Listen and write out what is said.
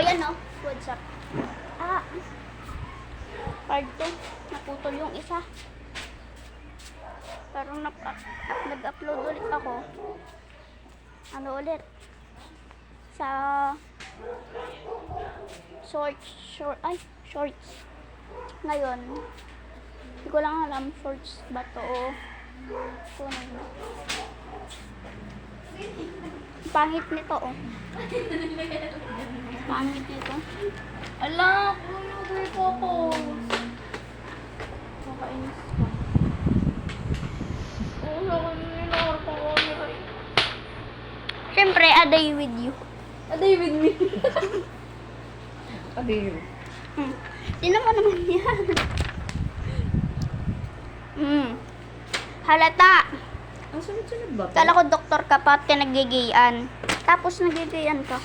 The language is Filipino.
Ayan o, what's up? Ah, parte, naputol yung isa. Parang nag-upload ulit ako. Ano ulit? Sa shorts. Ngayon, hindi ko lang alam shorts ba to o kung ano. Pangit nito oh. Pangit nito. Ala, kuno ko po. Nakainis ko. Wala ko nila pa ko. Siyempre, a day with you. A day with me. A day. Tingnan mo naman yan. Halata. Ang sunod-sunod ba? Kala ko doktor ka pa at ka nagigiyan. Tapos nagigiyan ka.